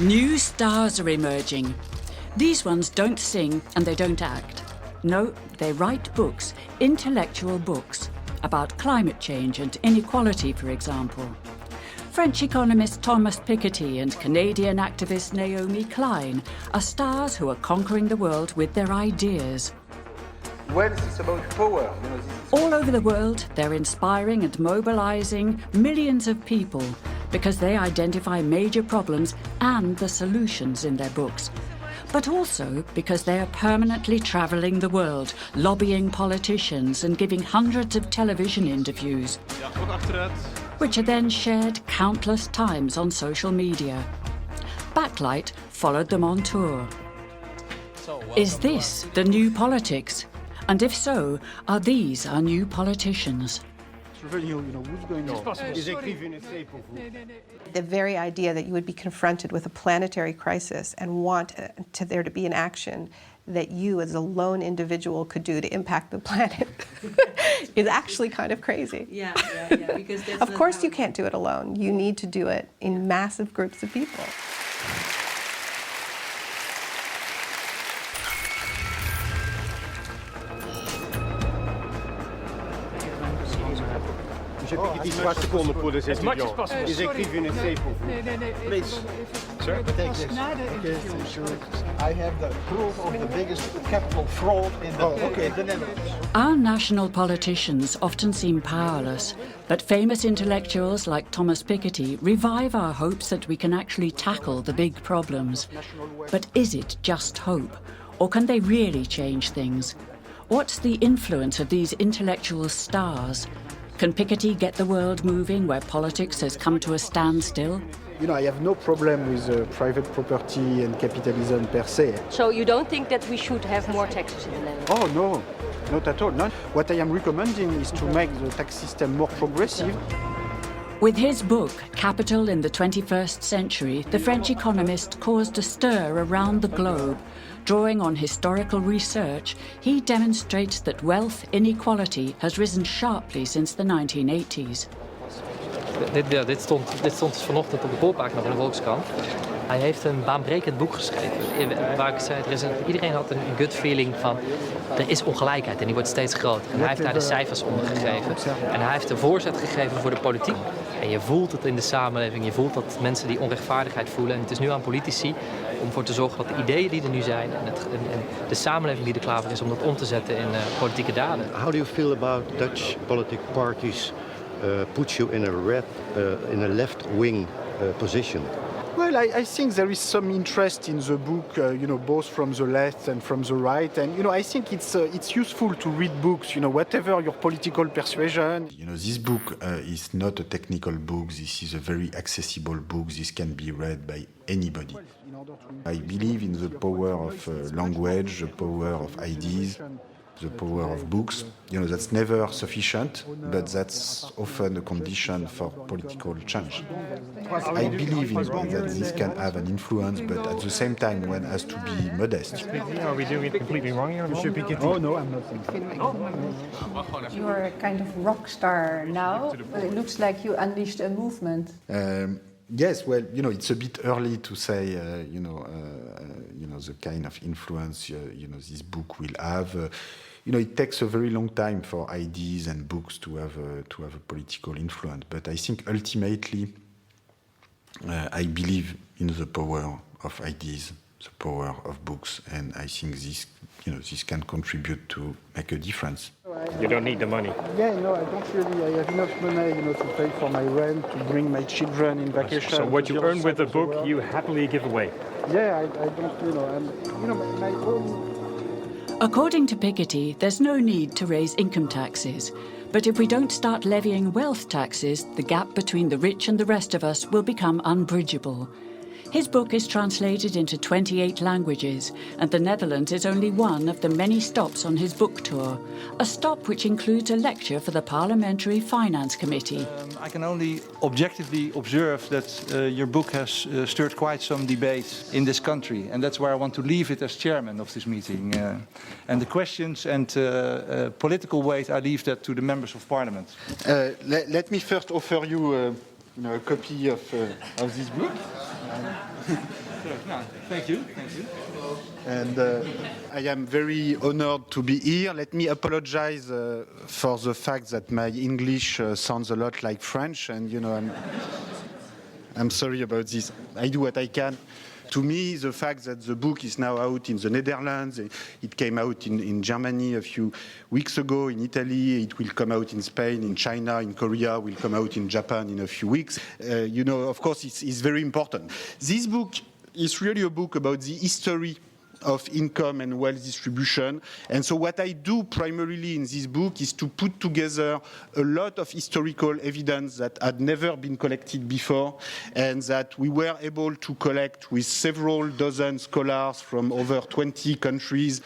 New stars are emerging. These ones don't sing and they don't act. No, they write books, intellectual books, about climate change and inequality, for example. French economist Thomas Piketty and Canadian activist Naomi Klein are stars who are conquering the world with their ideas. Wealth is about power. All over the world, they're inspiring and mobilizing millions of people because they identify major problems and the solutions in their books. But also because they are permanently travelling the world, lobbying politicians and giving hundreds of television interviews, which are then shared countless times on social media. Backlight followed them on tour. Is this the new politics? And if so, are these our new politicians? The very idea that you would be confronted with a planetary crisis and want there to be an action that you as a lone individual could do to impact the planet is actually kind of crazy. Yeah, because that's of course you can't do it alone. You need to do it in massive groups of people. As much as possible. Is écrivez une essay pour vous. Please. Sir? Take this. I have the proof of the biggest capital fraud in the Netherlands. Our national politicians often seem powerless, but famous intellectuals like Thomas Piketty revive our hopes that we can actually tackle the big problems. But is it just hope? Or can they really change things? What's the influence of these intellectual stars? Can Piketty get the world moving where politics has come to a standstill? You know, I have no problem with private property and capitalism per se. So you don't think that we should have more taxes in the Netherlands? Oh no, not at all. No. What I am recommending is to make the tax system more progressive. With his book, Capital in the 21st Century, the French economist caused a stir around the globe. Drawing on historical research, he demonstrates that wealth inequality has risen sharply since the 1980s. Dit stond vanochtend op de voorpagina van de Volkskrant. Hij heeft een baanbrekend boek geschreven. Waar ik zei, iedereen had een gut feeling van er is ongelijkheid en die wordt steeds groter. En hij heeft daar de cijfers onder gegeven. En hij heeft de voorzet gegeven voor de politiek. En je voelt het in de samenleving, je voelt dat mensen die onrechtvaardigheid voelen. En het is nu aan politici om ervoor te zorgen dat de ideeën die er nu zijn en de samenleving die er klaar voor is om dat om te zetten in politieke daden. How do you feel about Dutch political parties put you in a left-wing position? Well, I think there is some interest in the book, both from the left and from the right. And, I think it's useful to read books, whatever your political persuasion. This book is not a technical book. This is a very accessible book. This can be read by anybody. I believe in the power of language, the power of ideas, the power of books. That's never sufficient, but that's often a condition for political change. I believe in that this can have an influence, but at the same one has to be modest. Are we doing it completely wrong here, Monsieur Piketty? Oh, no, I'm not thinking. You're a kind of rock star now, but it looks like you unleashed a movement. Yes, well, it's a bit early to say, the kind of influence, this book will have. It takes a very long time for ideas and books to have a political influence. But I think ultimately, I believe in the power of ideas, the power of books, and I think this can contribute to make a difference. You don't need the money. Yeah, no, I don't really. I have enough money, to pay for my rent, to bring my children in vacation. So what you earn with the book, you happily give away. Yeah, I don't, my own. According to Piketty, there's no need to raise income taxes. But if we don't start levying wealth taxes, the gap between the rich and the rest of us will become unbridgeable. His book is translated into 28 languages, and the Netherlands is only one of the many stops on his book tour, a stop which includes a lecture for the Parliamentary Finance Committee. I can only objectively observe that your book has stirred quite some debate in this country, and that's where I want to leave it as chairman of this meeting. And the questions and political weight, I leave that to the members of Parliament. Let me first offer you a copy of this book. Thank you. And I am very honored to be here. Let me apologize for the fact that my English sounds a lot like French, and I'm sorry about this. I do what I can. To me, the fact that the book is now out in the Netherlands, it came out in Germany a few weeks ago, in Italy, it will come out in Spain, in China, in Korea, will come out in Japan in a few weeks. Of course, it's very important. This book is really a book about the history of income and wealth distribution. And so what I do primarily in this book is to put together a lot of historical evidence that had never been collected before and that we were able to collect with several dozen scholars from over 20 countries.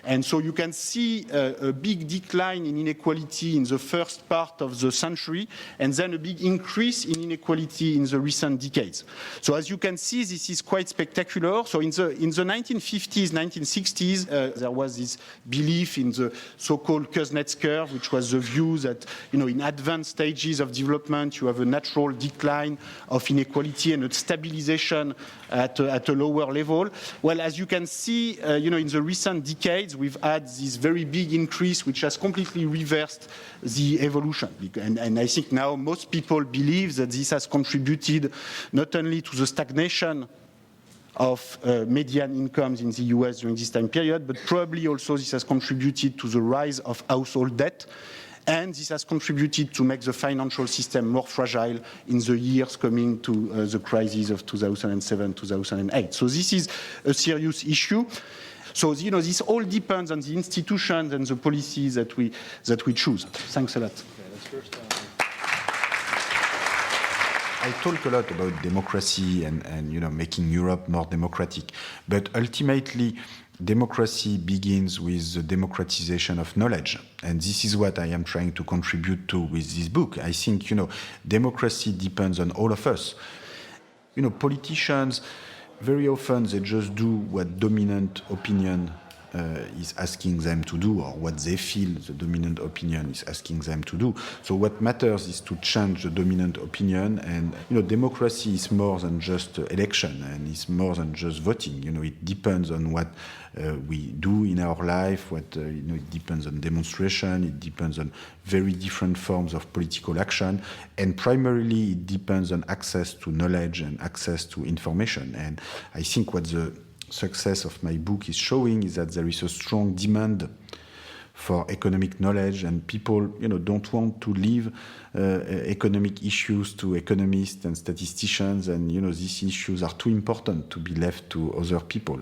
And so you can see a big decline in inequality in the first part of the century and then a big increase in inequality in the recent decades. So as you can see, this is quite spectacular. So in the 1950s, 1960s, there was this belief in the so-called Kuznets curve, which was the view that, in advanced stages of development, you have a natural decline of inequality and a stabilization at a lower level. Well, as you can see, in the recent decades, we've had this very big increase, which has completely reversed the evolution. And I think now most people believe that this has contributed not only to the stagnation of median incomes in the US during this time period, but probably also this has contributed to the rise of household debt. And this has contributed to make the financial system more fragile in the years coming to the crisis of 2007, 2008. So this is a serious issue. So, this all depends on the institutions and the policies that we choose. Thanks a lot. I talk a lot about democracy and making Europe more democratic, but ultimately democracy begins with the democratization of knowledge, and this is what I am trying to contribute to with this book. I think democracy depends on all of us. Politicians very often they just do what dominant opinion is asking them to do, or what they feel the dominant opinion is asking them to do. So what matters is to change the dominant opinion, and democracy is more than just election, and it's more than just voting. It depends on what we do in our life, it depends on demonstration, it depends on very different forms of political action, and primarily it depends on access to knowledge and access to information. And I think what the success of my book is showing is that there is a strong demand for economic knowledge, and people don't want to leave economic issues to economists and statisticians, and these issues are too important to be left to other people.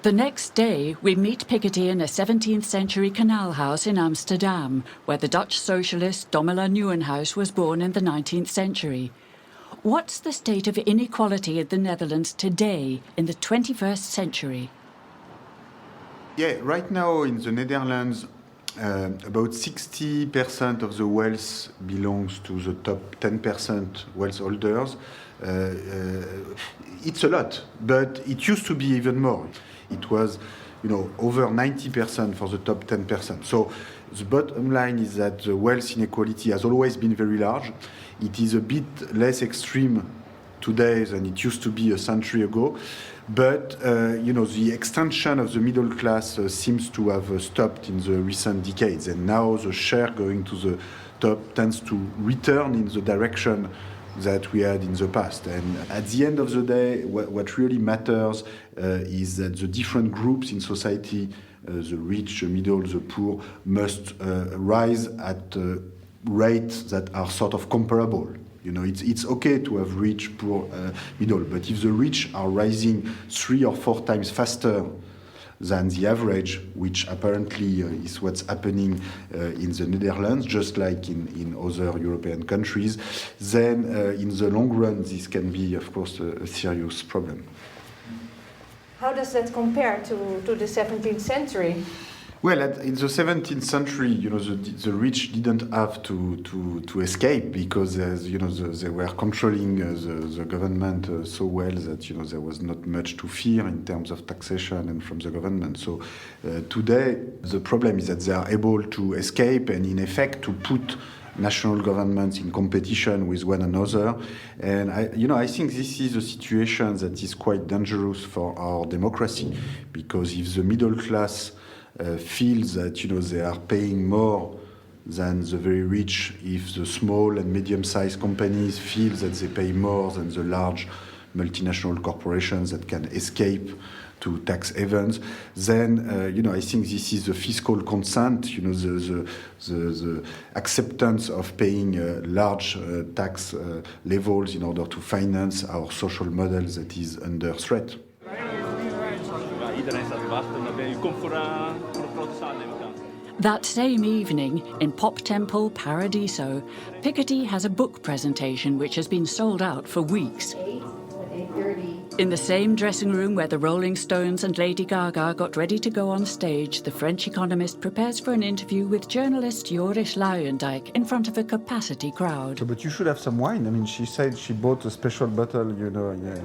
The next day, we meet Piketty in a 17th century canal house in Amsterdam, where the Dutch socialist Domela Nieuwenhuis was born in the 19th century. What's the state of inequality in the Netherlands today, in the 21st century? Yeah, right now in the Netherlands, about 60% of the wealth belongs to the top 10% wealth holders. It's a lot, but it used to be even more. It was, over 90% for the top 10%. So the bottom line is that the wealth inequality has always been very large. It is a bit less extreme today than it used to be a century ago. But, the extension of the middle class seems to have stopped in the recent decades. And now the share going to the top tends to return in the direction that we had in the past. And at the end of the day, what really matters is that the different groups in society, the rich, the middle, the poor, must rise at rates that are sort of comparable. It's okay to have rich, poor, middle, but if the rich are rising 3 or 4 times faster than the average, which apparently is what's happening in the Netherlands, just like in other European countries, then in the long run, this can be, of course, a serious problem. How does that compare to the 17th century? Well, in the 17th century, the rich didn't have to escape because, they were controlling the government so well that, there was not much to fear in terms of taxation and from the government. So today, the problem is that they are able to escape and, in effect, to put national governments in competition with one another. And I think this is a situation that is quite dangerous for our democracy, because if the middle class feels that they are paying more than the very rich, if the small and medium-sized companies feel that they pay more than the large multinational corporations that can escape to tax havens, then I think this is the fiscal consent, the acceptance of paying large tax levels in order to finance our social model that is under threat. That same evening, in Pop Temple Paradiso, Piketty has a book presentation which has been sold out for weeks. 8:30. In the same dressing room where the Rolling Stones and Lady Gaga got ready to go on stage, the French economist prepares for an interview with journalist Joris Luijendijk in front of a capacity crowd. So, but you should have some wine. I mean, she said she bought a special bottle, yeah.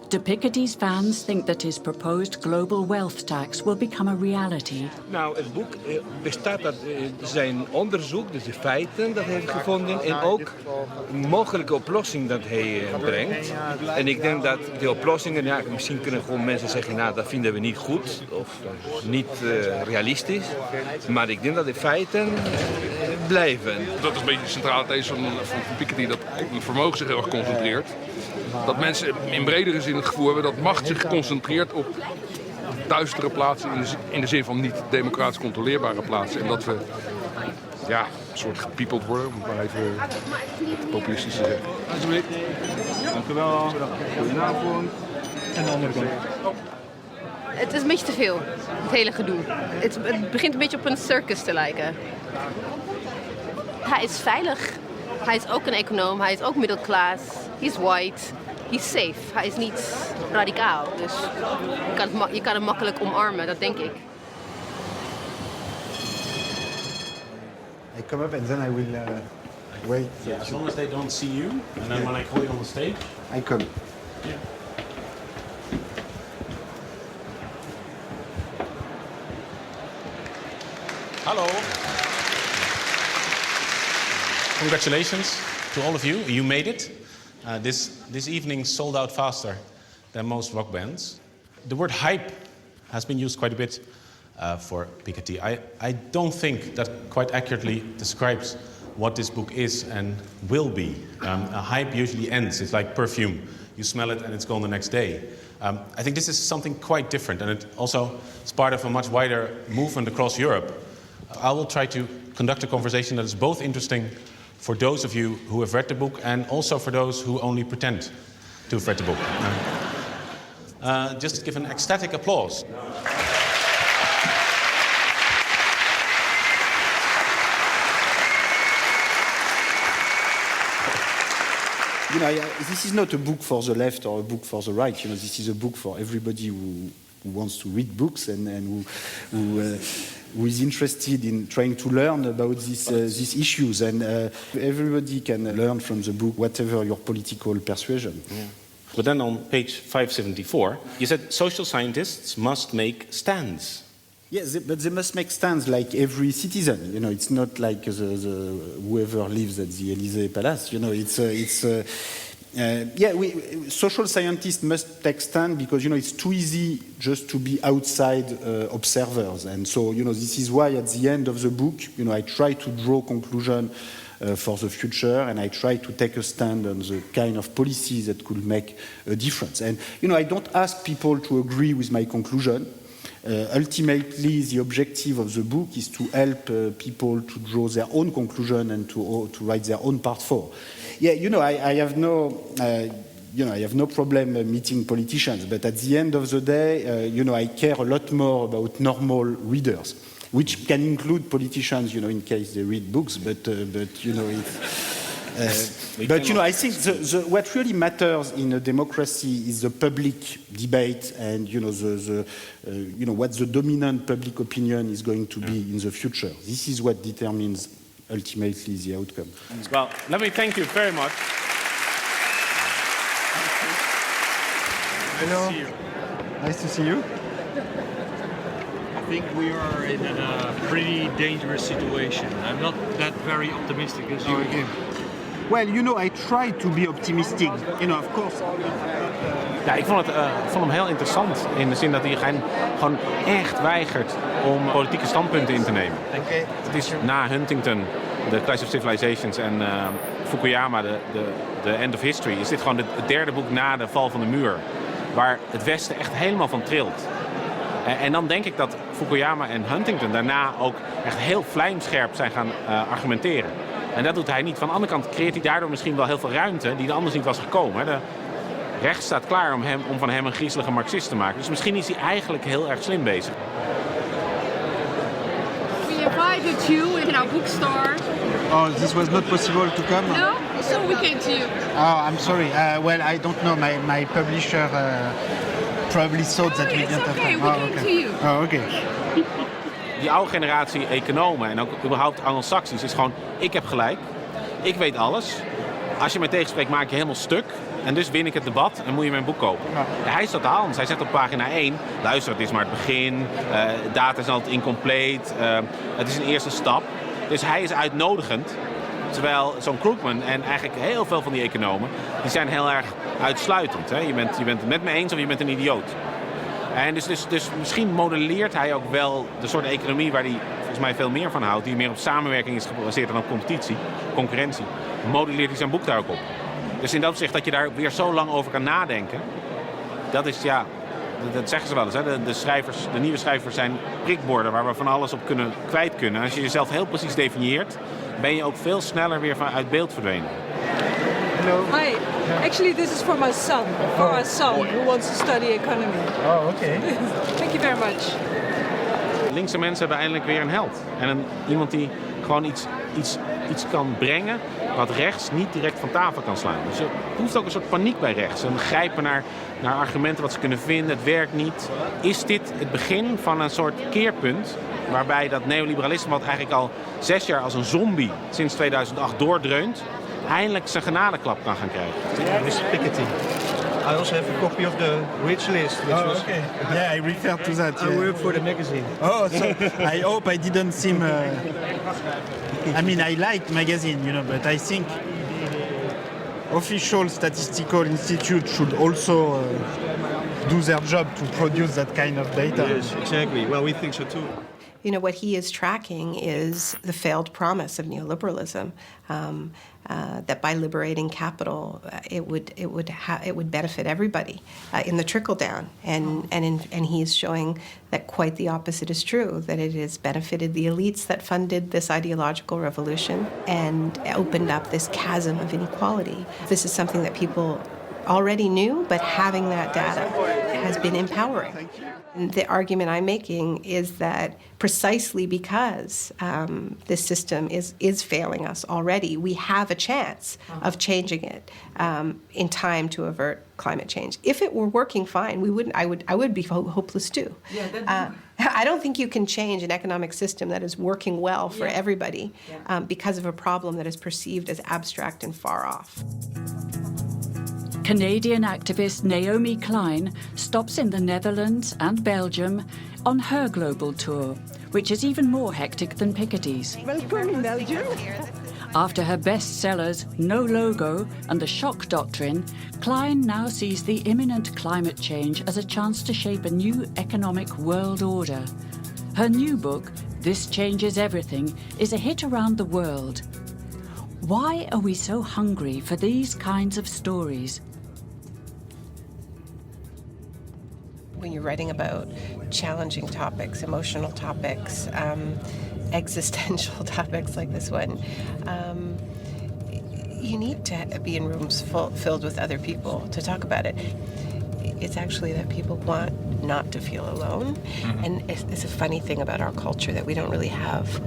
Do Piketty's fans think that his proposed global wealth tax will become a reality? Nou, het boek bestaat uit zijn onderzoek, dus de feiten dat hij heeft gevonden en ook een mogelijke oplossing dat hij brengt. En ik denk dat de oplossingen, misschien kunnen gewoon mensen zeggen, nou, dat vinden we niet goed of niet realistisch. Maar ik denk dat de feiten blijven. Dat is een beetje de centrale these van Piketty, dat het vermogen zich heel erg concentreert. Dat mensen in bredere zin het gevoel hebben dat macht zich concentreert op duistere plaatsen, in de zin van niet democratisch controleerbare plaatsen. En dat we een soort gepiepeld worden, om het maar even populistisch te zeggen. Alsjeblieft. Dank u wel. Goedenavond. En de andere kant. Het is een beetje te veel, het hele gedoe. Het begint een beetje op een circus te lijken. Hij is veilig. Hij is ook een econoom, hij is ook middelklaas. Hij is white. Hij is safe. Hij is niet radicaal. Dus je kan hem makkelijk omarmen, dat denk ik. I come up and then I will wait. Yeah, as long as they don't see you, and then when I call you on the stage, I come. Yeah. Hello. Congratulations to all of you. You made it. This evening sold out faster than most rock bands. The word hype has been used quite a bit for Piketty. I don't think that quite accurately describes what this book is and will be. A hype usually ends. It's like perfume. You smell it and it's gone the next day. I think this is something quite different, and it also is part of a much wider movement across Europe. I will try to conduct a conversation that is both interesting for those of you who have read the book and also for those who only pretend to have read the book. Just give an ecstatic applause. This is not a book for the left or a book for the right. This is a book for everybody who wants to read books and who is interested in trying to learn about these issues. And everybody can learn from the book, whatever your political persuasion. Yeah. But then on page 574, you said social scientists must make stands. Yes, but they must make stands like every citizen. It's not like the whoever lives at the Élysée Palace. Social scientists must take stand because it's too easy just to be outside observers, and so this is why at the end of the book I try to draw conclusion for the future, and I try to take a stand on the kind of policies that could make a difference. And I don't ask people to agree with my conclusion. Ultimately, the objective of the book is to help people to draw their own conclusion and to write their own part 4. Yeah, I have no problem meeting politicians, but at the end of the day, I care a lot more about normal readers, which can include politicians, in case they read books. But I think what really matters in a democracy is the public debate and what the dominant public opinion is going to be in the future. This is what determines ultimately the outcome. Well, let me thank you very much. Hello. Nice to see you. I think we are in a pretty dangerous situation. I'm not that very optimistic as you. Okay. Well, I try to be optimistic, of course. Ja, ik vond hem heel interessant in de zin dat hij gewoon echt weigert om politieke standpunten in te nemen. Okay. Het is na Huntington, The Clash of Civilizations en Fukuyama, de End of History, is dit gewoon het derde boek na de val van de muur. Waar het Westen echt helemaal van trilt. En dan denk ik dat Fukuyama en Huntington daarna ook echt heel vlijmscherp zijn gaan argumenteren. En dat doet hij niet. Van de andere kant creëert hij daardoor misschien wel heel veel ruimte die er anders niet was gekomen. De rechts staat klaar om van hem een griezelige marxist te maken. Dus misschien is hij eigenlijk heel erg slim bezig. We invited you in our bookstore. Oh, this was not possible to come? No? So we came to you. Oh, I'm sorry. Well, I don't know. My publisher probably thought that we didn't have time. We came to you. Oh, okay. Die oude generatie economen en ook überhaupt Anglo-Saxisch is gewoon, ik heb gelijk, ik weet alles. Als je mij tegenspreekt maak je helemaal stuk en dus win ik het debat en moet je mijn boek kopen. Ja, hij is totaal anders. Hij zegt op pagina 1, luister, het is maar het begin, data is altijd incompleet, het is een eerste stap. Dus hij is uitnodigend, terwijl zo'n Krugman en eigenlijk heel veel van die economen, die zijn heel erg uitsluitend. Hè? Je bent het met me eens of je bent een idioot. En dus misschien modelleert hij ook wel de soort economie waar hij volgens mij veel meer van houdt, die meer op samenwerking is gebaseerd dan op concurrentie. Modelleert hij zijn boek daar ook op. Dus in dat opzicht dat je daar weer zo lang over kan nadenken, dat is dat zeggen ze wel eens. Hè? De nieuwe schrijvers zijn prikborden waar we van alles op kwijt kunnen. Als je jezelf heel precies definieert, ben je ook veel sneller weer uit beeld verdwenen. Hello. Hi. Actually, this is for my son. For our son who wants to study economy. Oh, okay. Thank you very much. Linkse mensen hebben eindelijk weer een held. En iemand die gewoon iets kan brengen wat rechts niet direct van tafel kan slaan. Dus er hoeft ook een soort paniek bij rechts. En grijpen naar argumenten wat ze kunnen vinden. Het werkt niet. Is dit het begin van een soort keerpunt waarbij dat neoliberalisme, wat eigenlijk al 6 jaar als een zombie sinds 2008 doordreunt, eindelijk zijn genadeklap kan gaan krijgen? Mr. Piketty, I also have a copy of the wish list. Which was, okay. Yeah, I refer to that. I work for the magazine. Oh, so I hope I didn't seem... I mean, I like magazine, but I think official statistical institutes should also do their job to produce that kind of data. Yes, exactly. Well, we think so too. What he is tracking is the failed promise of neoliberalism, that by liberating capital, it would benefit everybody in the trickle down, and he is showing that quite the opposite is true. That it has benefited the elites that funded this ideological revolution and opened up this chasm of inequality. This is something that people already knew, but having that data has been empowering. And the argument I'm making is that precisely because this system is failing us already, we have a chance of changing it in time to avert climate change. If it were working fine, I would be hopeless too. I don't think you can change an economic system that is working well for everybody because of a problem that is perceived as abstract and far off. Canadian activist Naomi Klein stops in the Netherlands and Belgium on her global tour, which is even more hectic than Piketty's. Welcome in Belgium. After her bestsellers No Logo and The Shock Doctrine, Klein now sees the imminent climate change as a chance to shape a new economic world order. Her new book, This Changes Everything, is a hit around the world. Why are we so hungry for these kinds of stories? When you're writing about challenging topics, emotional topics, existential topics like this one, you need to be in rooms filled with other people to talk about it. It's actually that people want not to feel alone. Mm-hmm. And it's a funny thing about our culture that we don't really have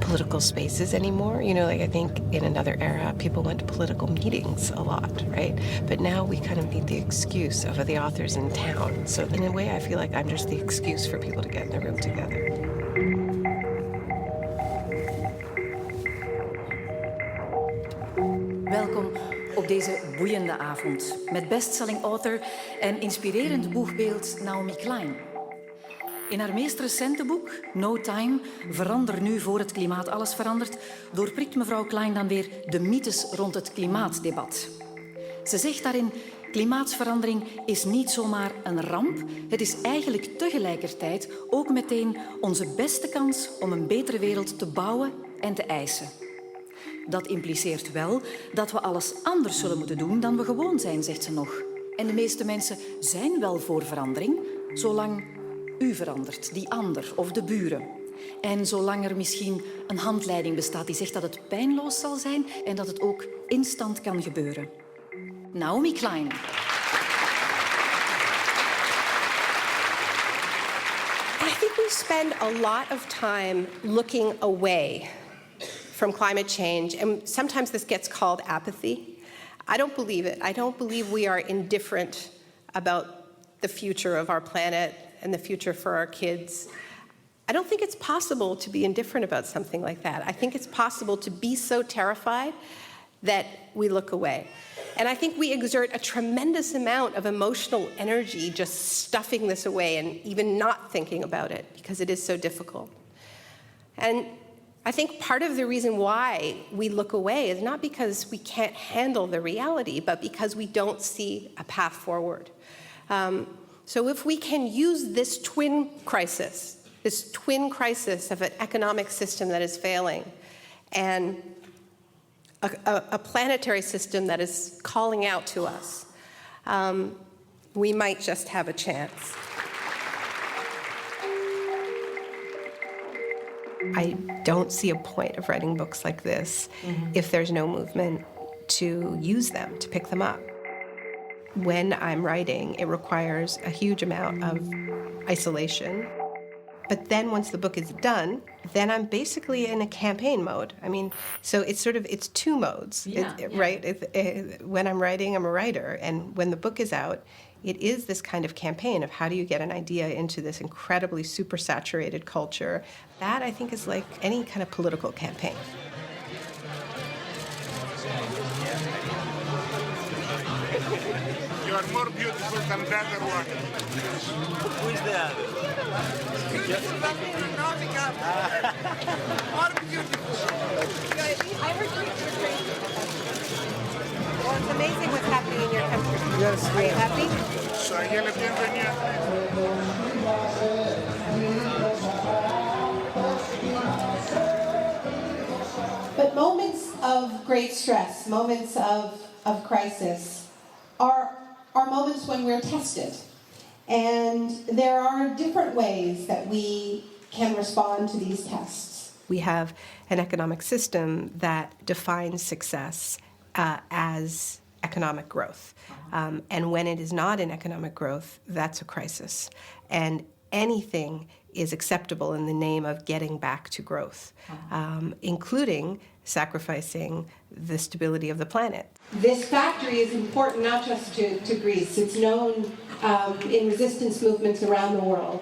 political spaces anymore. I think in another era, people went to political meetings a lot, right? But now we kind of need the excuse of the authors in town. So in a way, I feel like I'm just the excuse for people to get in the room together. Welkom op deze boeiende avond met bestselling author en inspirerend boegbeeld Naomi Klein. In haar meest recente boek, No Time, Verander nu voor het klimaat alles verandert, doorprikt mevrouw Klein dan weer de mythes rond het klimaatdebat. Ze zegt daarin, klimaatverandering is niet zomaar een ramp. Het is eigenlijk tegelijkertijd ook meteen onze beste kans om een betere wereld te bouwen en te eisen. Dat impliceert wel dat we alles anders zullen moeten doen dan we gewoon zijn, zegt ze nog. En de meeste mensen zijn wel voor verandering, zolang u verandert, die ander of de buren. En zolang er misschien een handleiding bestaat die zegt dat het pijnloos zal zijn en dat het ook instant kan gebeuren. Naomi Klein. I think we spend a lot of time looking away from climate change, and sometimes this gets called apathy. I don't believe it. I don't believe we are indifferent about the future of our planet and the future for our kids. I don't think it's possible to be indifferent about something like that. I think it's possible to be so terrified that we look away. And I think we exert a tremendous amount of emotional energy just stuffing this away and even not thinking about it because it is so difficult. And I think part of the reason why we look away is not because we can't handle the reality, but because we don't see a path forward. So if we can use this twin crisis of an economic system that is failing and a planetary system that is calling out to us, we might just have a chance. I don't see a point of writing books like this if there's no movement to use them, to pick them up. When I'm writing, it requires a huge amount of isolation. But then once the book is done, then I'm basically in a campaign mode. I mean, so it's two modes, right? When I'm writing, I'm a writer. And when the book is out, it is this kind of campaign of how do you get an idea into this incredibly supersaturated culture. That, I think, is like any kind of political campaign. You are more beautiful than the other one. Who is that? Beautiful than me, more beautiful. I heard great. Well, it's amazing what's happening in your country. Yes. Are you happy? Soyez le bienvenu. But moments of great stress, moments of crisis, are moments when we're tested. And there are different ways that we can respond to these tests. We have an economic system that defines success as economic growth. And when it is not in economic growth, that's a crisis. And anything is acceptable in the name of getting back to growth, including sacrificing the stability of the planet. This factory is important not just to Greece. It's known in resistance movements around the world.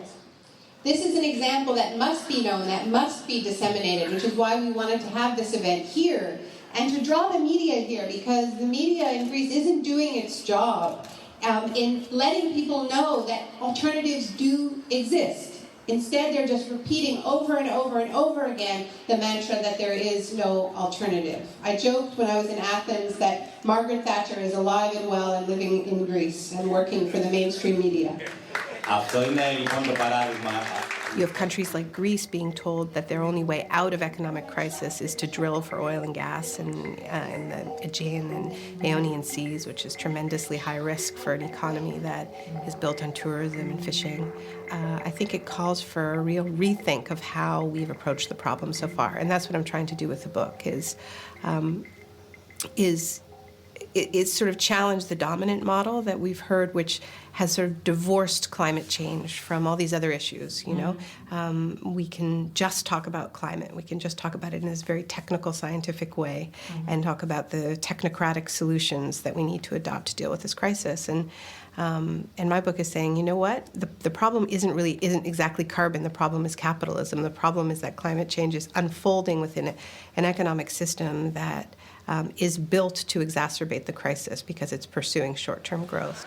This is an example that must be known, that must be disseminated, which is why we wanted to have this event here and to draw the media here, because the media in Greece isn't doing its job in letting people know that alternatives do exist. Instead, they're just repeating over and over and over again the mantra that there is no alternative. I joked when I was in Athens that Margaret Thatcher is alive and well and living in Greece and working for the mainstream media. You have countries like Greece being told that their only way out of economic crisis is to drill for oil and gas in the Aegean and Ionian Seas, which is tremendously high risk for an economy that is built on tourism and fishing. I think it calls for a real rethink of how we've approached the problem so far, and that's what I'm trying to do with the book, is sort of challenge the dominant model that we've heard, which has sort of divorced climate change from all these other issues, you know. We can just talk about climate. We can just talk about it in this very technical, scientific way and talk about the technocratic solutions that we need to adopt to deal with this crisis. And my book is saying, you know what? The problem isn't exactly carbon. The problem is capitalism. The problem is that climate change is unfolding within an economic system that is built to exacerbate the crisis because it's pursuing short-term growth.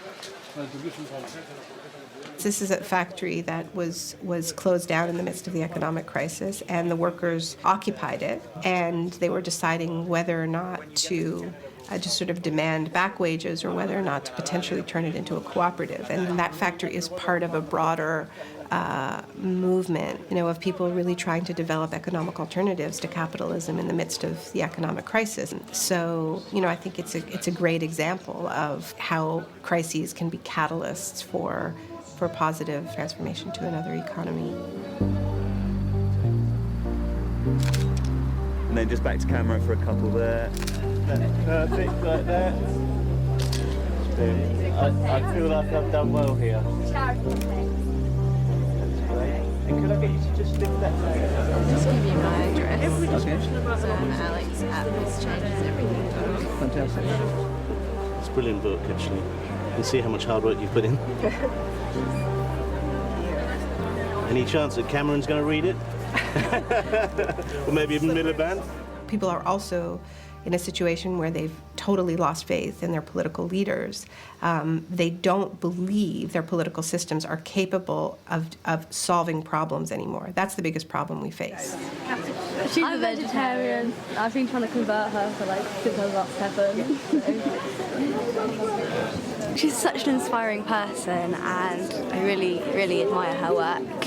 This is a factory that was closed down in the midst of the economic crisis, and the workers occupied it, and they were deciding whether or not to just sort of demand back wages or whether or not to potentially turn it into a cooperative. And that factory is part of a broader movement, of people really trying to develop economic alternatives to capitalism in the midst of the economic crisis. So, I think it's a great example of how crises can be catalysts for positive transformation to another economy. And then just back to camera for a couple there. Perfect, like that. I feel like I've done well here. And could I get you to just lift that leg? I'll just give you my address. Okay. Alex at This Changes Everything. Fantastic. It's a brilliant book, actually. You can see how much hard work you've put in. Any chance that Cameron's going to read it? Or maybe even Miliband? People are also in a situation where they've totally lost faith in their political leaders. They don't believe their political systems are capable of solving problems anymore. That's the biggest problem we face. She's a vegetarian. I've been trying to convert her since I was about 7. She's such an inspiring person, and I really, really admire her work.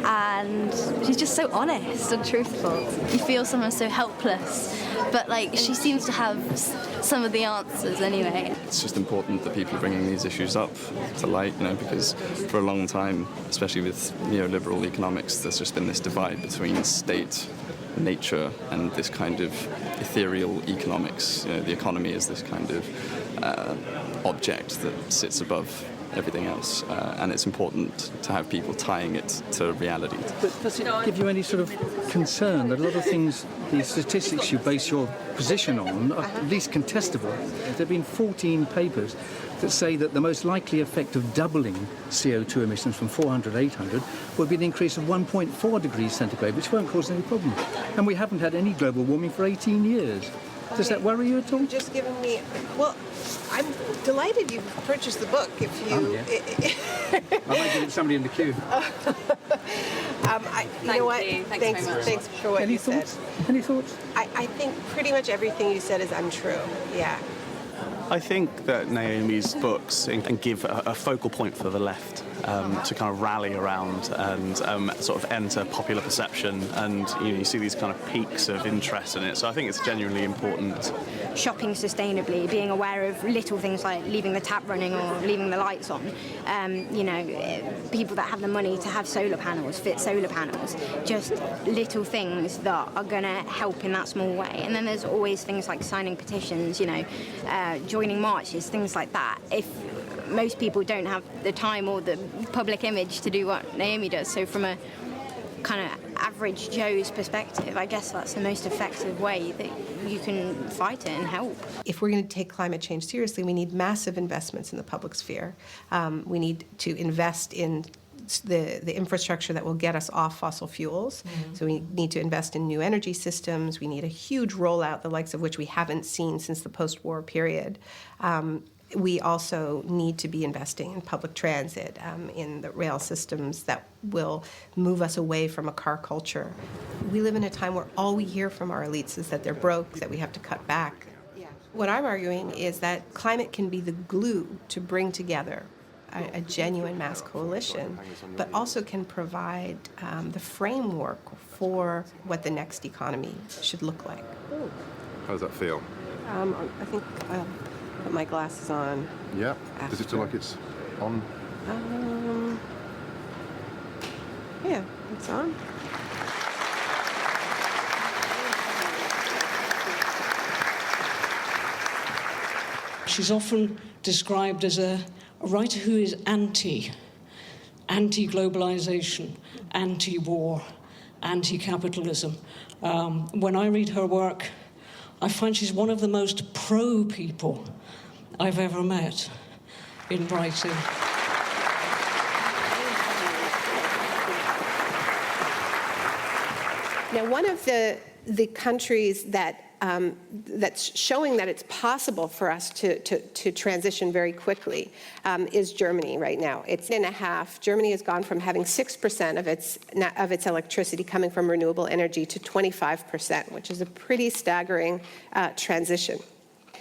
And she's just so honest and truthful. You feel sometimes so helpless, but she seems to have some of the answers anyway. It's just important that people are bringing these issues up to light, because for a long time, especially with neoliberal economics, there's just been this divide between state, nature, and this kind of ethereal economics. The economy is this kind of object that sits above everything else, and it's important to have people tying it to reality. But does it give you any sort of concern that a lot of things, the statistics you base your position on, are at least contestable? There have been 14 papers that say that the most likely effect of doubling CO2 emissions from 400 to 800 would be an increase of 1.4 degrees centigrade, which won't cause any problem. And we haven't had any global warming for 18 years. Does that worry you at all? Just giving me, well, I'm delighted you purchased the book. If you, I might give it to somebody in the queue. you know what? Thanks for what you said. Any thoughts? I think pretty much everything you said is untrue. Yeah. I think that Naomi's books can give a focal point for the left to kind of rally around and sort of enter popular perception, and you see these kind of peaks of interest in it. So I think it's genuinely important. Shopping sustainably, being aware of little things like leaving the tap running or leaving the lights on. People that have the money to have solar panels, fit solar panels, just little things that are going to help in that small way. And then there's always things like signing petitions, joining marches, things like that. If most people don't have the time or the public image to do what Naomi does, so from a kind of average Joe's perspective, I guess that's the most effective way that you can fight it and help. If we're going to take climate change seriously, we need massive investments in the public sphere. We need to invest in the infrastructure that will get us off fossil fuels. Mm-hmm. So we need to invest in new energy systems. We need a huge rollout, the likes of which we haven't seen since the post-war period. We also need to be investing in public transit, in the rail systems that will move us away from a car culture. We live in a time where all we hear from our elites is that they're broke, that we have to cut back. Yeah. What I'm arguing is that climate can be the glue to bring together a genuine mass coalition, but also can provide the framework for what the next economy should look like. How does that feel? I think put my glasses on. Yeah. Does it feel like it's on? Yeah, it's on. She's often described as a writer who is anti-globalization, anti-war, anti-capitalism. When I read her work, I find she's one of the most pro people I've ever met in writing. Now, one of the countries that that's showing that it's possible for us to transition very quickly is Germany right now. It's 1.5. Germany has gone from having 6% of its electricity coming from renewable energy to 25%, which is a pretty staggering transition.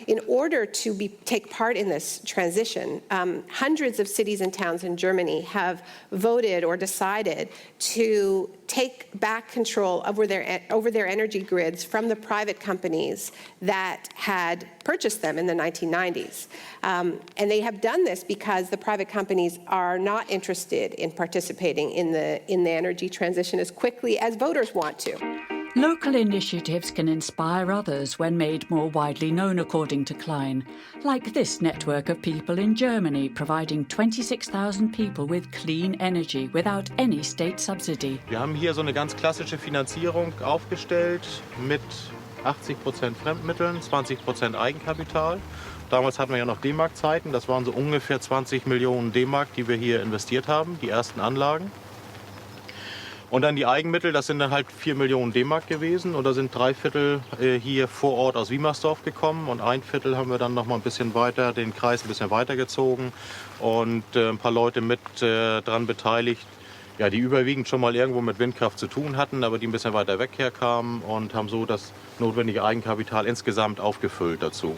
In order to take part in this transition, hundreds of cities and towns in Germany have voted or decided to take back control over their energy grids from the private companies that had purchased them in the 1990s. And they have done this because the private companies are not interested in participating in the energy transition as quickly as voters want to. Local initiatives can inspire others when made more widely known, according to Klein, like this network of people in Germany providing 26,000 people with clean energy without any state subsidy. Wir haben hier so eine ganz klassische Finanzierung aufgestellt mit 80% Fremdmitteln, 20% Eigenkapital. Damals hatten wir ja noch D-Mark-Zeiten, das waren so ungefähr 20 Millionen D-Mark, die wir hier investiert haben, die ersten Anlagen. Und dann die Eigenmittel, das sind dann halt 4 Millionen D-Mark gewesen. Und da sind 3/4 hier vor Ort aus Wiemersdorf gekommen. Und 1/4 haben wir dann noch mal ein bisschen weiter, den Kreis ein bisschen weitergezogen. Und ein paar Leute mit dran beteiligt, ja, die überwiegend schon mal irgendwo mit Windkraft zu tun hatten, aber die ein bisschen weiter weg herkamen und haben so das notwendige Eigenkapital insgesamt aufgefüllt dazu.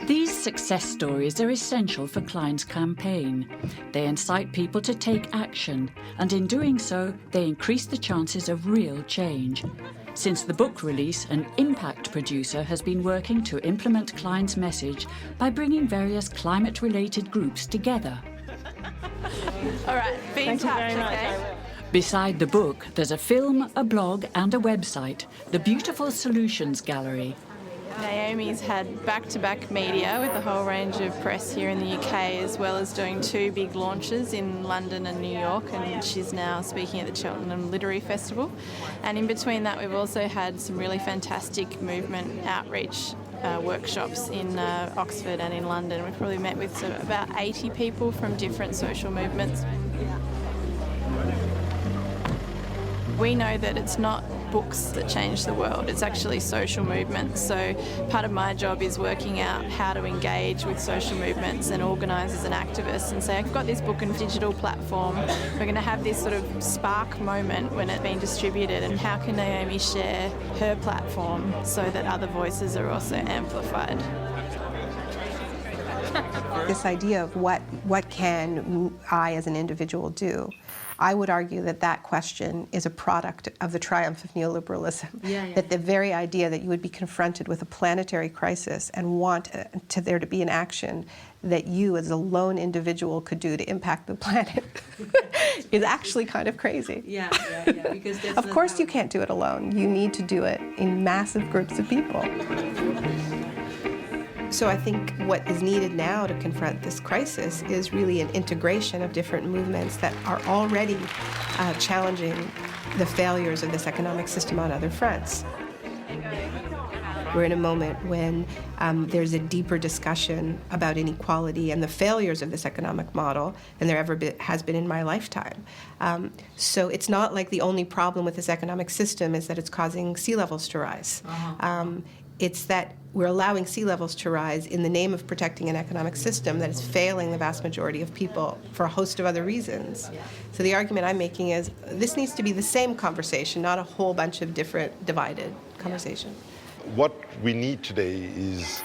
These success stories are essential for Klein's campaign. They incite people to take action, and in doing so, they increase the chances of real change. Since the book release, an impact producer has been working to implement Klein's message by bringing various climate-related groups together. All right, be in touch, okay? Beside the book, there's a film, a blog, and a website, the Beautiful Solutions Gallery. Naomi's had back-to-back media with a whole range of press here in the UK, as well as doing 2 big launches in London and New York, and she's now speaking at the Cheltenham Literary Festival. And in between that, we've also had some really fantastic movement outreach workshops in Oxford and in London. We've probably met with about 80 people from different social movements. We know that it's not books that change the world, it's actually social movements. So part of my job is working out how to engage with social movements and organise as an activist and say, I've got this book and digital platform, we're going to have this sort of spark moment when it's been distributed, and how can Naomi share her platform so that other voices are also amplified? This idea of what can I as an individual do, I would argue that that question is a product of the triumph of neoliberalism. That the very idea that you would be confronted with a planetary crisis and want there to be an action that you as a lone individual could do to impact the planet is actually kind of crazy. Because of course you can't do it alone. You need to do it in massive groups of people. So I think what is needed now to confront this crisis is really an integration of different movements that are already challenging the failures of this economic system on other fronts. We're in a moment when there's a deeper discussion about inequality and the failures of this economic model than there ever has been in my lifetime. So it's not like the only problem with this economic system is that it's causing sea levels to rise. It's that we're allowing sea levels to rise in the name of protecting an economic system that is failing the vast majority of people for a host of other reasons. So the argument I'm making is this needs to be the same conversation, not a whole bunch of different divided conversations. What we need today is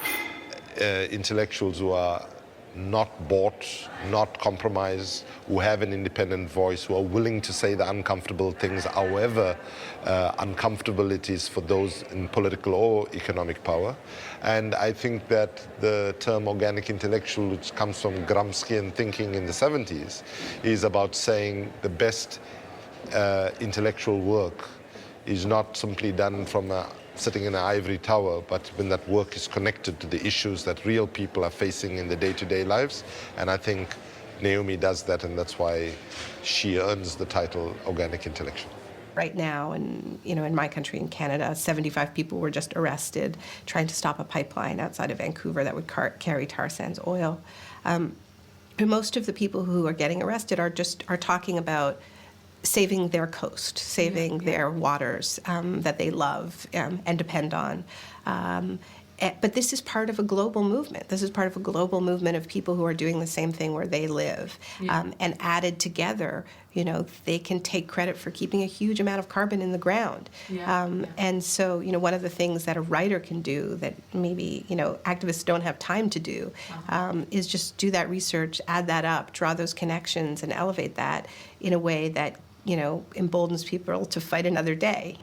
intellectuals who are not bought, not compromised, who have an independent voice, who are willing to say the uncomfortable things, however uncomfortable it is for those in political or economic power. And I think that the term organic intellectual, which comes from Gramscian thinking in the 70s, is about saying the best intellectual work is not simply done from sitting in an ivory tower, but when that work is connected to the issues that real people are facing in their day-to-day lives. And I think Naomi does that, and that's why she earns the title Organic Intellectual. Right now, and in my country, in Canada, 75 people were just arrested trying to stop a pipeline outside of Vancouver that would carry tar sands oil. And most of the people who are getting arrested are talking about saving their coast, saving their waters that they love and depend on. But this is part of a global movement. This is part of a global movement of people who are doing the same thing where they live. And added together, you know, they can take credit for keeping a huge amount of carbon in the ground. And so, you know, one of the things that a writer can do that maybe, you know, activists don't have time to do is just do that research, add that up, draw those connections, and elevate that in a way that, you know, emboldens people to fight another day.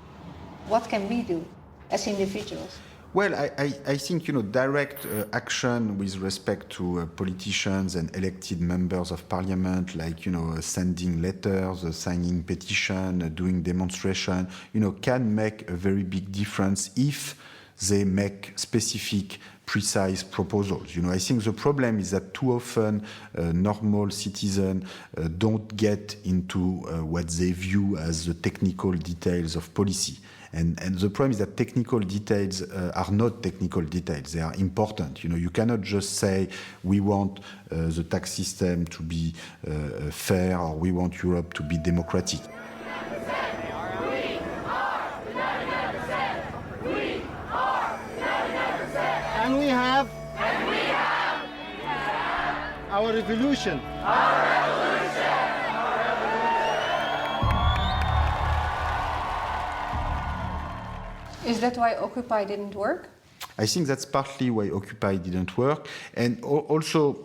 What can we do as individuals? Well, I think, you know, direct action with respect to politicians and elected members of parliament, like, you know, sending letters, signing petition, doing demonstration, you know, can make a very big difference if they make specific, precise proposals. You know, I think the problem is that too often normal citizens don't get into what they view as the technical details of policy. And the problem is that technical details are not technical details. They are important. You know, you cannot just say we want the tax system to be fair, or we want Europe to be democratic. And we have our revolution. Is that why Occupy didn't work? I think that's partly why Occupy didn't work, and also,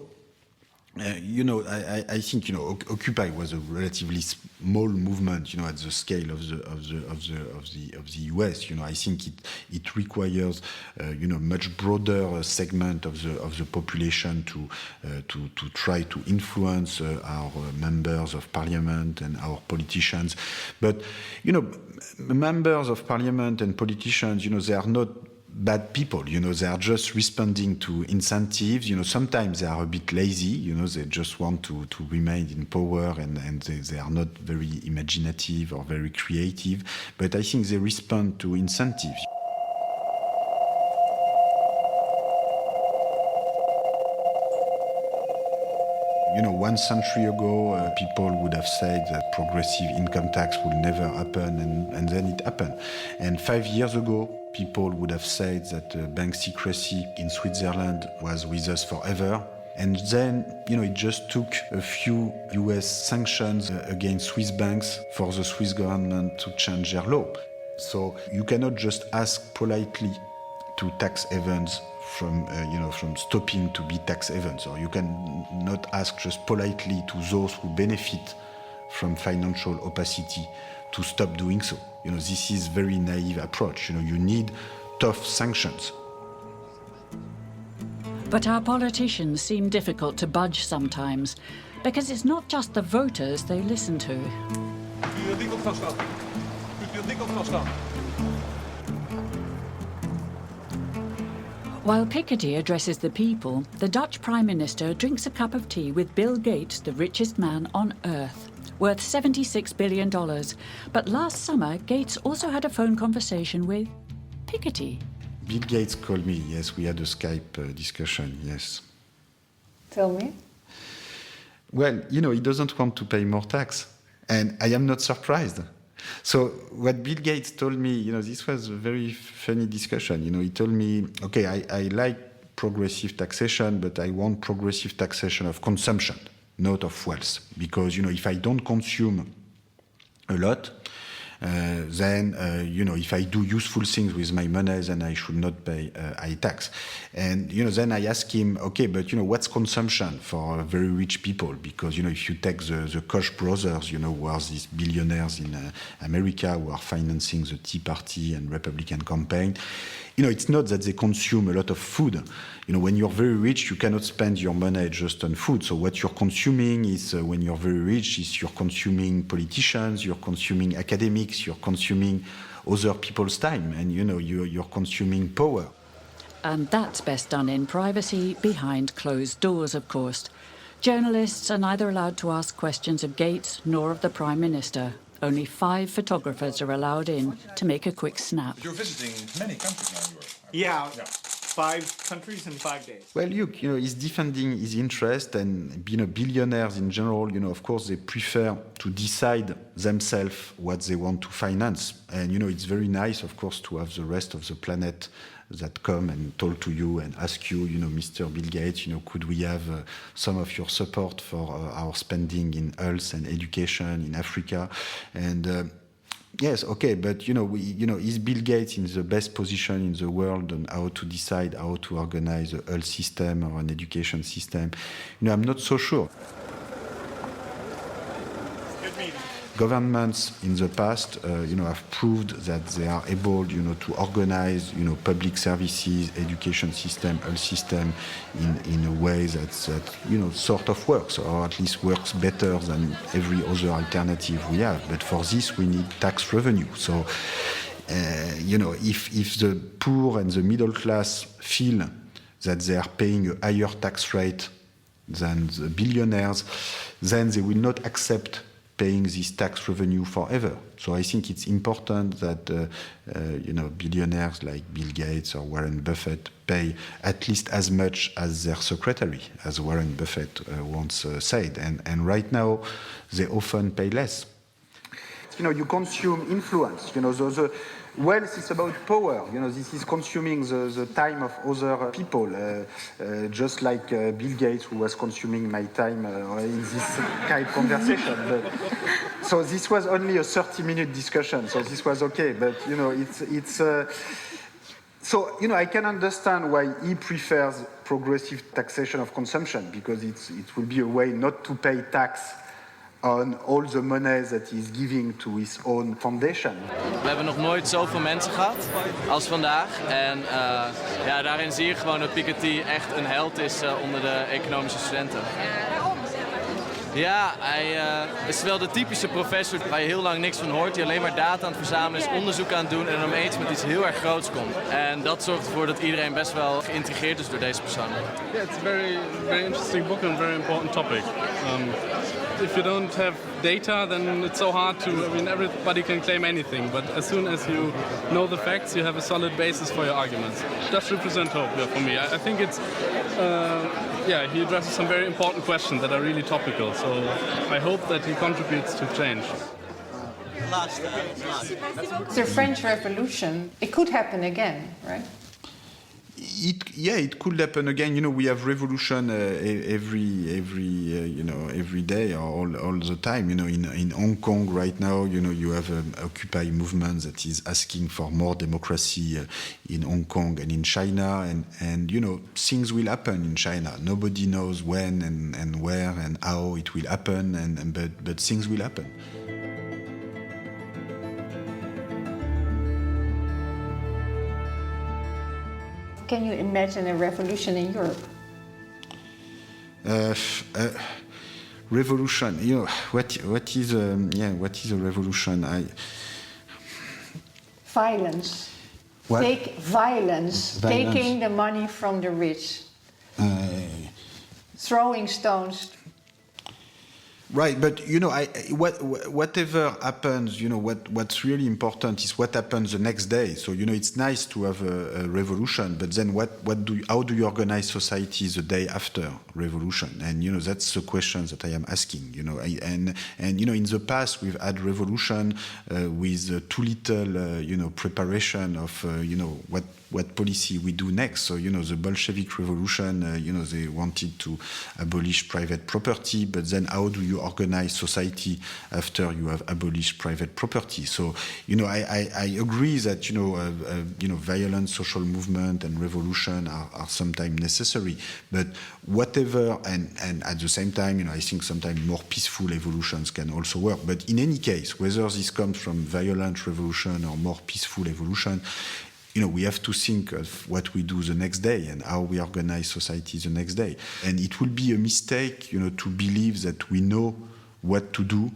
you know, I think, you know, Occupy was a relatively small movement, you know, at the scale of the US. You know, I think it requires, you know, much broader segment of the population to try to influence our members of parliament and our politicians. But, you know, members of parliament and politicians, you know, they are not bad people, you know, they are just responding to incentives. You know, sometimes they are a bit lazy, you know, they just want to remain in power, and they are not very imaginative or very creative, but I think they respond to incentives. You know, 1 century ago, people would have said that progressive income tax would never happen, and then it happened. And 5 years ago, people would have said that bank secrecy in Switzerland was with us forever. And then, you know, it just took a few US sanctions against Swiss banks for the Swiss government to change their law. So you cannot just ask politely to tax havens from stopping to be tax havens, or you can not ask just politely to those who benefit from financial opacity to stop doing so. You know, this is very naive approach. You know, you need tough sanctions. But our politicians seem difficult to budge sometimes, because it's not just the voters they listen to. While Piketty addresses the people, the Dutch Prime Minister drinks a cup of tea with Bill Gates, the richest man on Earth, worth $76 billion. But last summer, Gates also had a phone conversation with Piketty. Bill Gates called me, yes, we had a Skype discussion, yes. Tell me. Well, you know, he doesn't want to pay more tax, and I am not surprised. So what Bill Gates told me, you know, this was a very funny discussion. You know, he told me, okay, I like progressive taxation, but I want progressive taxation of consumption, not of wealth. Because, you know, if I don't consume a lot, then, you know, if I do useful things with my money, then I should not pay high tax. And, you know, then I ask him, okay, but, you know, what's consumption for very rich people? Because, you know, if you take the Koch brothers, you know, who are these billionaires in America who are financing the Tea Party and Republican campaign, you know, it's not that they consume a lot of food. You know, when you're very rich, you cannot spend your money just on food. So what you're consuming is, when you're very rich, is you're consuming politicians, you're consuming academics, you're consuming other people's time, and, you know, you're consuming power. And that's best done in privacy, behind closed doors, of course. Journalists are neither allowed to ask questions of Gates nor of the Prime Minister. Only 5 photographers are allowed in to make a quick snap. You're visiting many countries now, Yeah. 5 countries in 5 days. Well, look, he's defending his interest, and billionaires in general, of course, they prefer to decide themselves what they want to finance. And, it's very nice, of course, to have the rest of the planet that come and talk to you and ask you, Mr. Bill Gates, could we have some of your support for our spending in health and education in Africa? And yes, okay, but is Bill Gates in the best position in the world on how to decide how to organize a health system or an education system? I'm not so sure. Governments in the past, have proved that they are able, to organize, public services, education system, health system in a way that sort of works, or at least works better than every other alternative we have. But for this, we need tax revenue. So, if the poor and the middle class feel that they are paying a higher tax rate than the billionaires, then they will not accept paying this tax revenue forever. So I think it's important that billionaires like Bill Gates or Warren Buffett pay at least as much as their secretary, as Warren Buffett once said. And right now, they often pay less. You consume influence. Wealth is about power. This is consuming the time of other people, just like Bill Gates, who was consuming my time in this kind of conversation. So this was only a 30-minute discussion, so this was okay. But so I can understand why he prefers progressive taxation of consumption, because it will be a way not to pay tax on all the money that he's giving to his own foundation. We hebben nog nooit zoveel mensen gehad als vandaag. En daarin zie je gewoon dat Piketty echt een held is onder de economische studenten. Ja, hij is wel de typische professor waar je heel lang niks van hoort, die alleen maar data aan het verzamelen is, onderzoek aan het doen en dan opeens met iets heel erg groots komt. En dat zorgt ervoor dat iedereen best wel geïntrigeerd is door deze persoon. Yeah, it's a very, very interesting book and a very important topic. If you don't have data, then it's so hard to, everybody can claim anything, but as soon as you know the facts, you have a solid basis for your arguments. That represent hope for me. I think it's, he addresses some very important questions that are really topical, so I hope that he contributes to change. The French Revolution, it could happen again, right? It could happen again. We have revolution every day or all the time. In Hong Kong right now, you have an Occupy movement that is asking for more democracy in Hong Kong and in China, and things will happen in China. Nobody knows when and where and how it will happen, but things will happen. Can you imagine a revolution in Europe? Revolution. What is a revolution? Violence. What? Take violence. Taking the money from the rich. Throwing stones. Right, but whatever happens, what's really important is what happens the next day. So it's nice to have a revolution, but then how do you organize society the day after revolution? And that's the question that I am asking. And in the past we've had revolution with too little preparation of what policy we do next. So the Bolshevik Revolution, they wanted to abolish private property, but then how do you organize society after you have abolished private property? So I agree that violent social movement and revolution are sometimes necessary, but whatever and at the same time I think sometimes more peaceful evolutions can also work. But in any case, whether this comes from violent revolution or more peaceful evolution, we have to think of what we do the next day and how we organize society the next day. And it will be a mistake, to believe that we know what to do,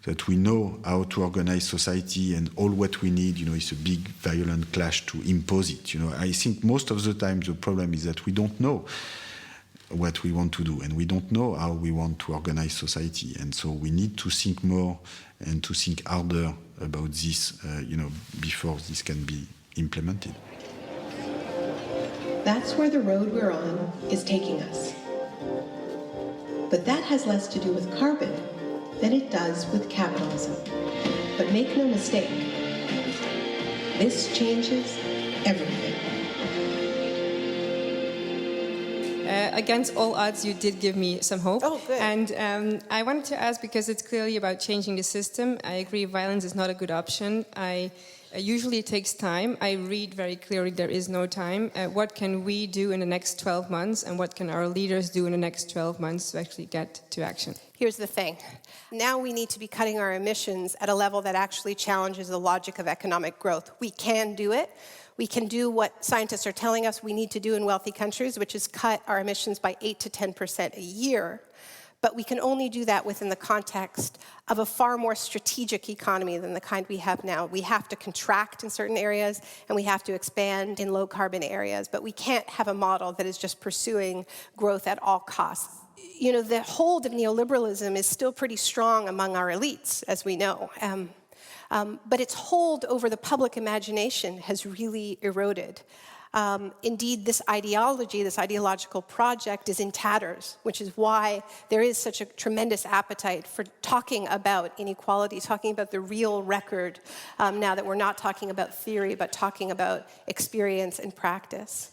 that we know how to organize society, and all what we need, is a big violent clash to impose it. I think most of the time the problem is that we don't know what we want to do, and we don't know how we want to organize society. And so we need to think more and to think harder about this, before this can be implemented. That's where the road we're on is taking us. But that has less to do with carbon than it does with capitalism. But make no mistake, this changes everything. Against all odds, you did give me some hope. Oh, good. And I wanted to ask, because it's clearly about changing the system. I agree, violence is not a good option. Usually it takes time. I read very clearly there is no time. What can we do in the next 12 months, and what can our leaders do in the next 12 months to actually get to action? Here's the thing. Now we need to be cutting our emissions at a level that actually challenges the logic of economic growth. We can do it. We can do what scientists are telling us we need to do in wealthy countries, which is cut our emissions by 8 to 10% a year. But we can only do that within the context of a far more strategic economy than the kind we have now. We have to contract in certain areas, and we have to expand in low-carbon areas. But we can't have a model that is just pursuing growth at all costs. You know, the hold of neoliberalism is still pretty strong among our elites, as we know. But its hold over the public imagination has really eroded. Indeed, this ideology, this ideological project is in tatters, which is why there is such a tremendous appetite for talking about inequality, talking about the real record, now that we're not talking about theory, but talking about experience and practice.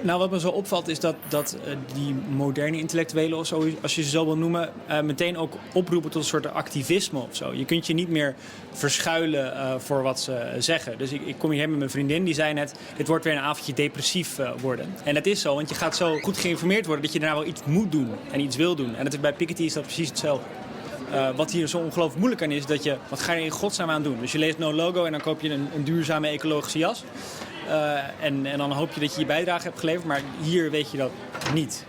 Nou, wat me zo opvalt is dat die moderne intellectuelen, of zo, als je ze zo wil noemen, meteen ook oproepen tot een soort activisme of zo. Je kunt je niet meer verschuilen voor wat ze zeggen. Dus ik kom hierheen met mijn vriendin, die zei net, dit wordt weer een avondje depressief worden. En dat is zo, want je gaat zo goed geïnformeerd worden dat je daarna wel iets moet doen en iets wil doen. En bij Piketty is dat precies hetzelfde. Wat hier zo ongelooflijk moeilijk aan is, dat je, wat ga je in godsnaam aan doen? Dus je leest No Logo en dan koop je een duurzame ecologische jas. En dan hoop je dat je je bijdrage hebt geleverd, maar hier weet je dat niet.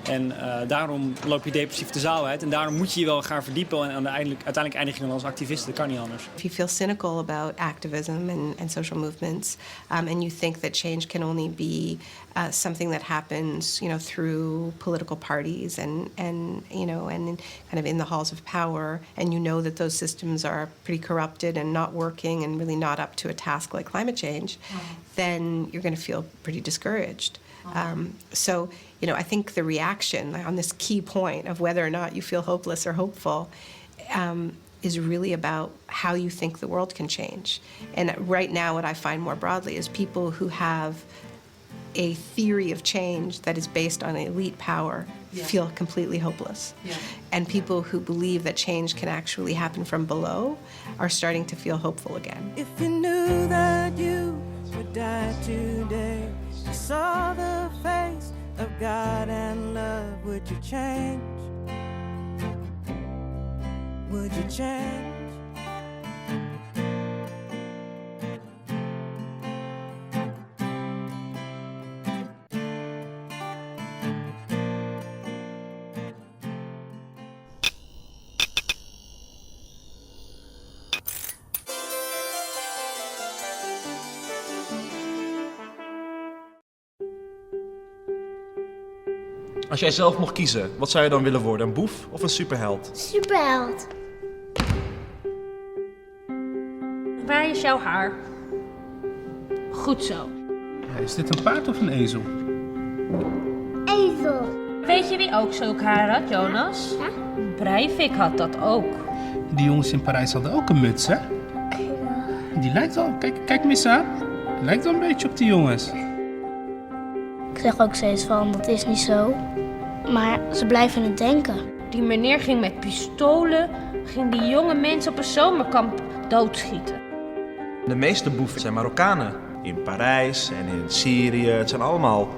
En daarom loop je depressief de zaal uit en daarom moet je je wel gaan verdiepen en uiteindelijk eindig je dan als activist, dat kan niet anders. If you feel cynical about activism and social movements, and you think that change can only be something that happens, you know, through political parties and you know, and kind of in the halls of power, and you know that those systems are pretty corrupted and not working and really not up to a task like climate change, then you're going to feel pretty discouraged. So, you know, I think the reaction on this key point of whether or not you feel hopeless or hopeful is really about how you think the world can change. And right now what I find more broadly is people who have a theory of change that is based on elite power feel completely hopeless. And people who believe that change can actually happen from below are starting to feel hopeful again. If you knew that you would die today, you saw the face of God and love, would you change? Would you change? Als jij zelf mocht kiezen, wat zou je dan willen worden? Een boef of een superheld? Superheld. Waar is jouw haar? Goed zo. Ja, is dit een paard of een ezel? Ezel. Weet je wie ook zulk haar had, Jonas? Ja? Breivik had dat ook. Die jongens in Parijs hadden ook een muts, hè? Ja. Die lijkt wel... Kijk Missa. Die lijkt wel een beetje op die jongens. Ik zeg ook steeds van, dat is niet zo. Maar ze blijven het denken. Die meneer ging met pistolen, ging die jonge mensen op een zomerkamp doodschieten. De meeste boeven zijn Marokkanen. In Parijs en in Syrië. Het zijn allemaal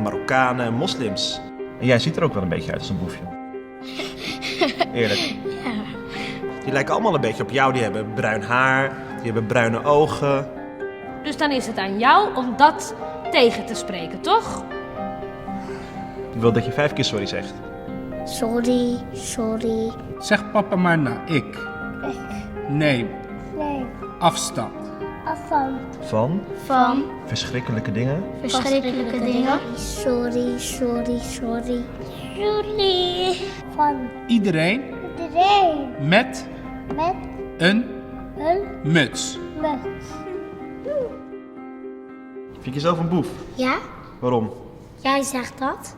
Marokkanen en moslims. En jij ziet er ook wel een beetje uit als een boefje. Eerlijk. Ja. Die lijken allemaal een beetje op jou. Die hebben bruin haar, die hebben bruine ogen. Dus dan is het aan jou om dat tegen te spreken, toch? Ik wil dat je 5 keer sorry zegt. Sorry, sorry. Zeg papa maar na, ik. Nee. Nee. Afstand. Afstand. Van? Verschrikkelijke dingen. Verschrikkelijke dingen. Sorry, sorry, sorry. Sorry. Van. Iedereen. Met. Een. Muts. Vind je jezelf een boef? Ja. Waarom? Jij zegt dat.